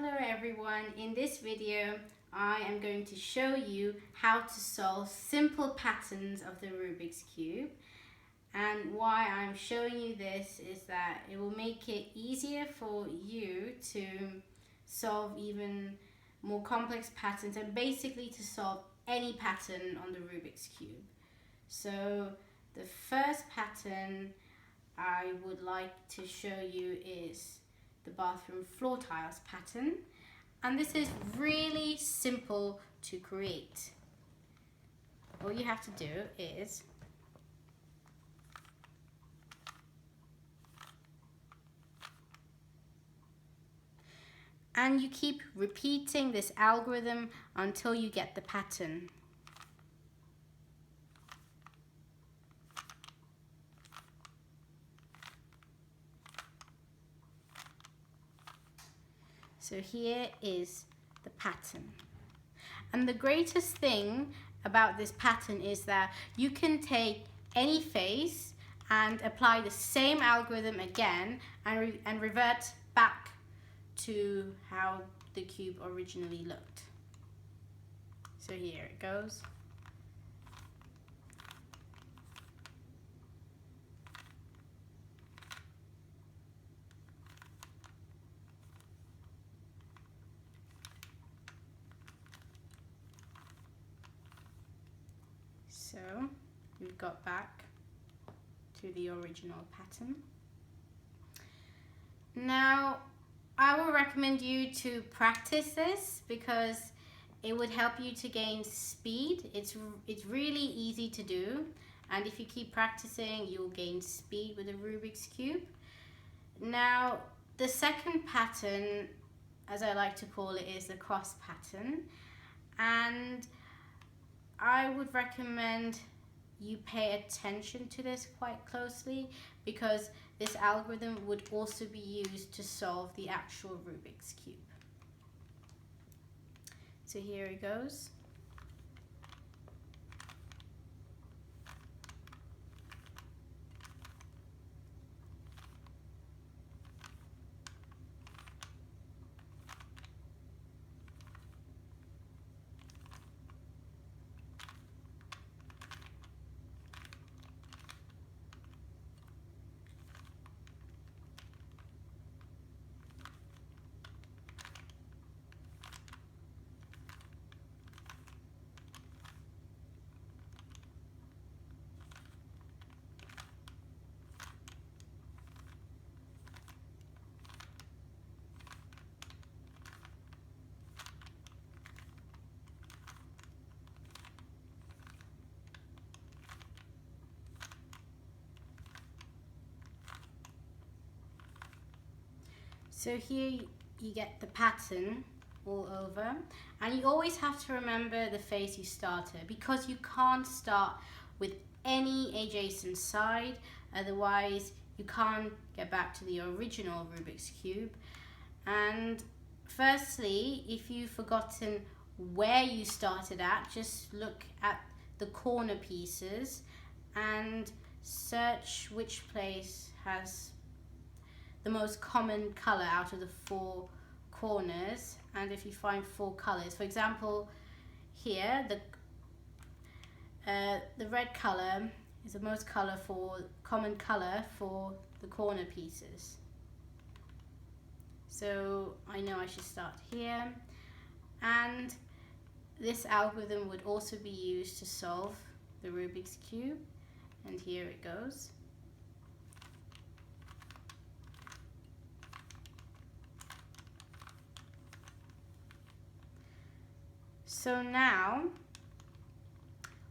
Hello everyone, in this video I am going to show you how to solve simple patterns of the Rubik's Cube, and why I'm showing you this is that it will make it easier for you to solve even more complex patterns and basically to solve any pattern on the Rubik's Cube. So the first pattern I would like to show you is the bathroom floor tiles pattern, and this is really simple to create. All you have to do is you keep repeating this algorithm until you get the pattern. So here is the pattern. And the greatest thing about this pattern is that you can take any face and apply the same algorithm again and revert back to how the cube originally looked. So here it goes. So we've got back to the original pattern. Now I will recommend you to practice this because it would help you to gain speed. It's really easy to do, and if you keep practicing you'll gain speed with the Rubik's Cube. Now the second pattern, as I like to call it, is the cross pattern, and I would recommend you pay attention to this quite closely because this algorithm would also be used to solve the actual Rubik's Cube. So here it goes. So here you get the pattern all over, and you always have to remember the face you started because you can't start with any adjacent side, otherwise you can't get back to the original Rubik's Cube. And firstly, if you've forgotten where you started at, just look at the corner pieces and search which place has the most common color out of the four corners. And if you find four colors, for example here the red color is the most common color for the corner pieces. So I know I should start here, and this algorithm would also be used to solve the Rubik's Cube, and here it goes. So now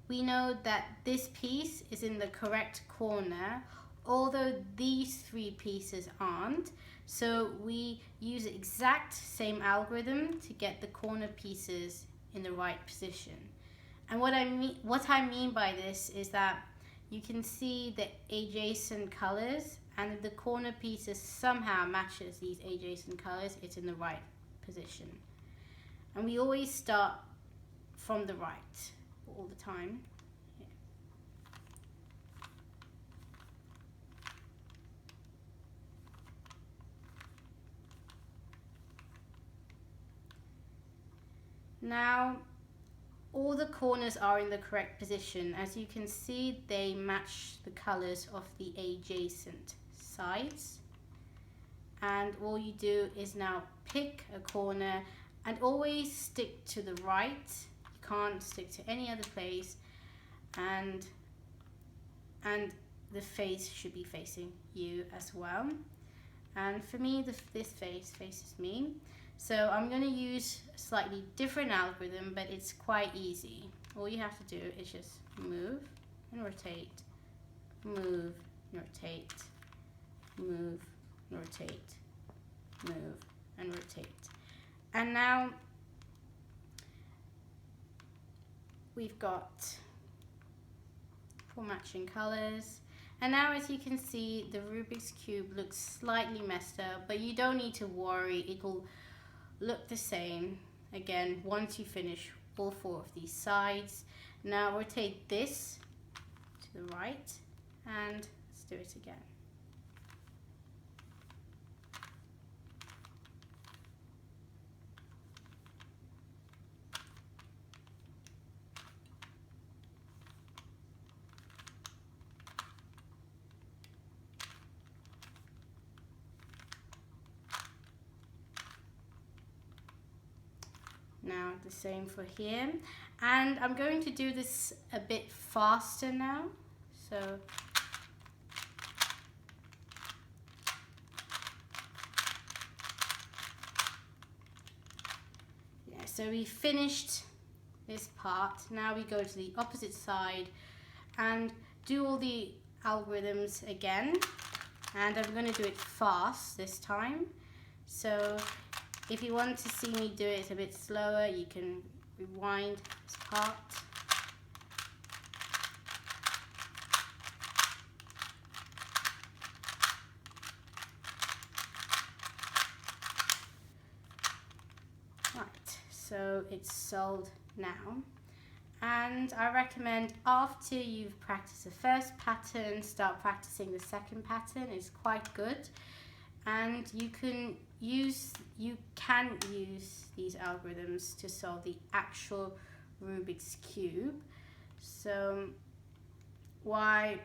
we know that this piece is in the correct corner, although these three pieces aren't. So we use the exact same algorithm to get the corner pieces in the right position. And what I mean by this is that you can see the adjacent colors, and if the corner pieces somehow matches these adjacent colors, it's in the right position. And we always start from the right all the time. Now all the corners are in the correct position. As you can see, they match the colors of the adjacent sides. And all you do is now pick a corner and always stick to the right. You can't stick to any other place, and the face should be facing you as well. And for me, this face faces me. So I'm going to use a slightly different algorithm, but it's quite easy. All you have to do is just move and rotate, move, rotate, move, rotate, move, and rotate. And now we've got 4 matching colors. And now, as you can see, the Rubik's Cube looks slightly messed up, but you don't need to worry. It will look the same again once you finish all 4 of these sides. Now rotate this to the right, and let's do it again. Now the same for here, and I'm going to do this a bit faster now. So yeah, so we finished this part. Now we go to the opposite side and do all the algorithms again, and I'm going to do it fast this time. So if you want to see me do it a bit slower, you can rewind this part. Right, so it's solved now. And I recommend after you've practiced the first pattern, start practicing the second pattern. It's quite good. And you can use these algorithms to solve the actual Rubik's Cube. So why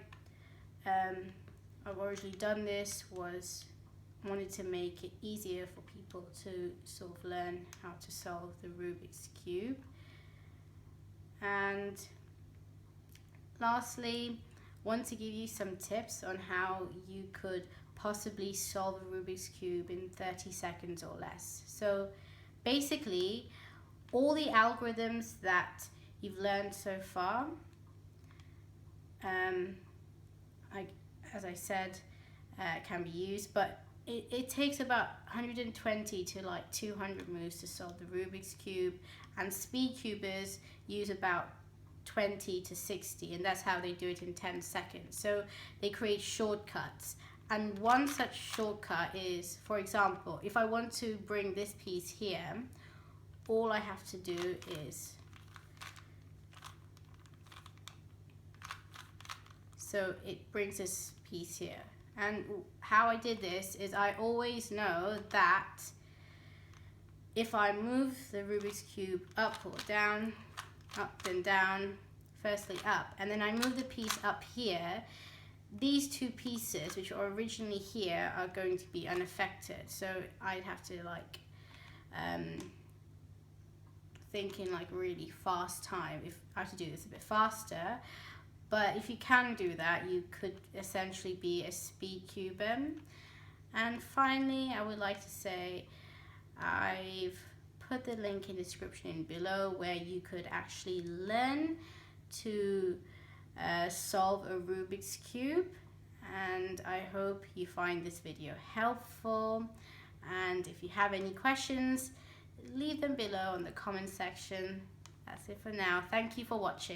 I've originally done this was wanted to make it easier for people to sort of learn how to solve the Rubik's Cube. And lastly, want to give you some tips on how you could possibly solve a Rubik's Cube in 30 seconds or less. So basically, all the algorithms that you've learned so far, as I said, can be used, but it takes about 120 to like 200 moves to solve the Rubik's Cube, and speed cubers use about 20 to 60, and that's how they do it in 10 seconds. So they create shortcuts. And one such shortcut is, for example, if I want to bring this piece here, all I have to do is, so it brings this piece here. And how I did this is I always know that if I move the Rubik's Cube up or down, up and down, firstly up, and then I move the piece up here, these 2 pieces, which are originally here, are going to be unaffected. So I'd have to like think in like really fast time if I have to do this a bit faster. But if you can do that, you could essentially be a speed cuber. And finally, I would like to say I've put the link in the description below where you could actually learn to solve a Rubik's Cube. And I hope you find this video helpful. And if you have any questions, leave them below in the comment section. That's it for now. Thank you for watching.